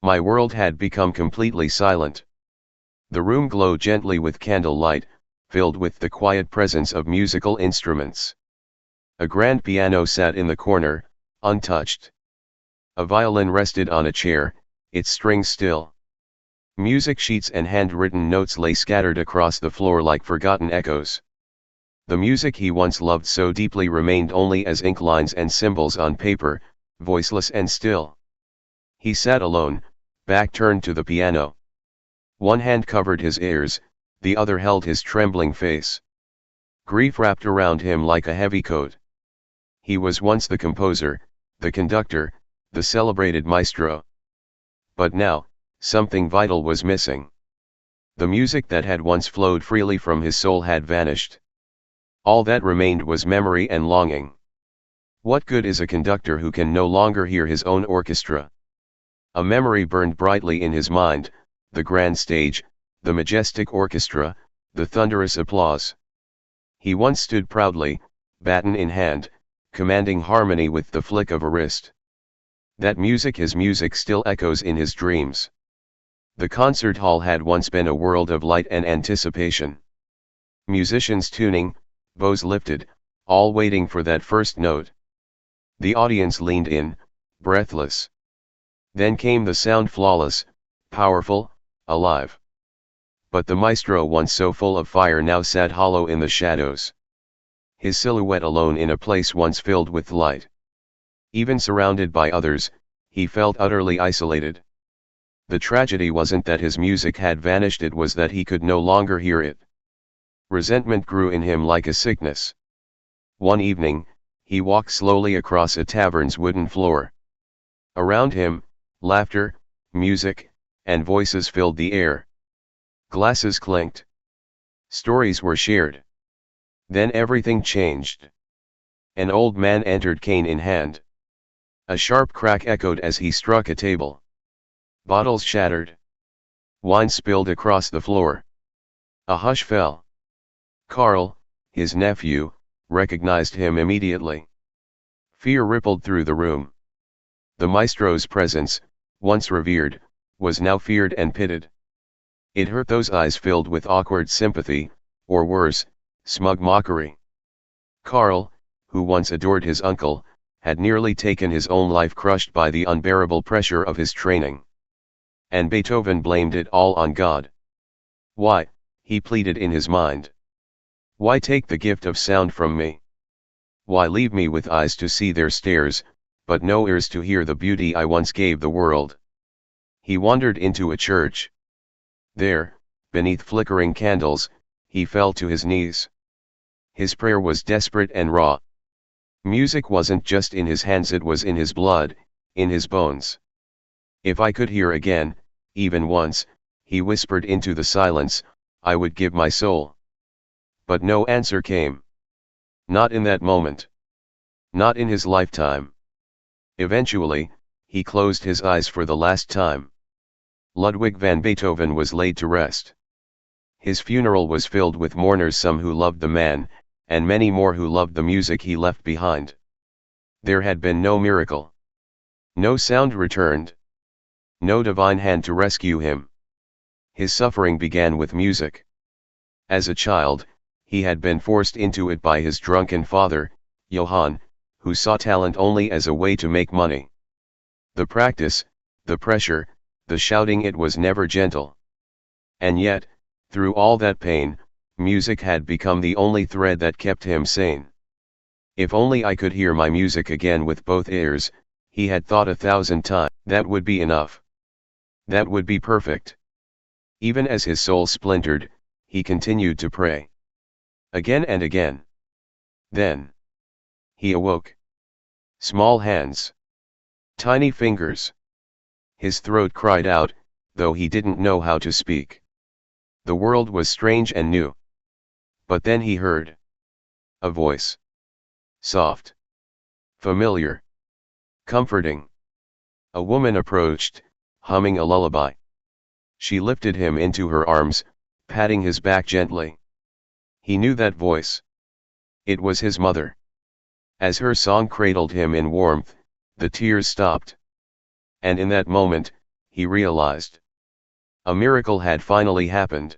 My world had become completely silent. The room glowed gently with candlelight, filled with the quiet presence of musical instruments. A grand piano sat in the corner, untouched. A violin rested on a chair, its strings still. Music sheets and handwritten notes lay scattered across the floor like forgotten echoes. The music he once loved so deeply remained only as ink lines and symbols on paper, voiceless and still. He sat alone, back turned to the piano. One hand covered his ears, the other held his trembling face. Grief wrapped around him like a heavy coat. He was once the composer, the conductor, the celebrated maestro. But now, something vital was missing. The music that had once flowed freely from his soul had vanished. All that remained was memory and longing. What good is a conductor who can no longer hear his own orchestra? A memory burned brightly in his mind, the grand stage, the majestic orchestra, the thunderous applause. He once stood proudly, baton in hand, commanding harmony with the flick of a wrist. That music, his music, still echoes in his dreams. The concert hall had once been a world of light and anticipation. Musicians tuning, bows lifted, all waiting for that first note. The audience leaned in, breathless. Then came the sound, flawless, powerful, alive. But the maestro, once so full of fire, now sat hollow in the shadows. His silhouette alone in a place once filled with light. Even surrounded by others, he felt utterly isolated. The tragedy wasn't that his music had vanished, it was that he could no longer hear it. Resentment grew in him like a sickness. One evening, he walked slowly across a tavern's wooden floor. Around him, laughter, music, and voices filled the air. Glasses clinked. Stories were shared. Then everything changed. An old man entered, cane in hand. A sharp crack echoed as he struck a table. Bottles shattered. Wine spilled across the floor. A hush fell. Karl, his nephew, recognized him immediately. Fear rippled through the room. The maestro's presence, once revered, was now feared and pitied. It hurt those eyes filled with awkward sympathy, or worse, smug mockery. Karl, who once adored his uncle, had nearly taken his own life, crushed by the unbearable pressure of his training. And Beethoven blamed it all on God. Why, he pleaded in his mind. Why take the gift of sound from me? Why leave me with eyes to see their stares, but no ears to hear the beauty I once gave the world? He wandered into a church. There, beneath flickering candles, he fell to his knees. His prayer was desperate and raw. Music wasn't just in his hands, it was in his blood, in his bones. If I could hear again, even once, he whispered into the silence, I would give my soul. But no answer came. Not in that moment. Not in his lifetime. Eventually, he closed his eyes for the last time. Ludwig van Beethoven was laid to rest. His funeral was filled with mourners, some who loved the man, and many more who loved the music he left behind. There had been no miracle. No sound returned. No divine hand to rescue him. His suffering began with music. As a child, he had been forced into it by his drunken father, Johann, who saw talent only as a way to make money. The practice, the pressure, the shouting, it was never gentle. And yet, through all that pain, music had become the only thread that kept him sane. If only I could hear my music again with both ears, he had thought 1,000 times, that would be enough. That would be perfect. Even as his soul splintered, he continued to pray. Again and again. Then he awoke. Small hands. Tiny fingers. His throat cried out, though he didn't know how to speak. The world was strange and new. But then he heard a voice. Soft. Familiar. Comforting. A woman approached, humming a lullaby. She lifted him into her arms, patting his back gently. He knew that voice. It was his mother. As her song cradled him in warmth, the tears stopped. And in that moment, he realized. A miracle had finally happened.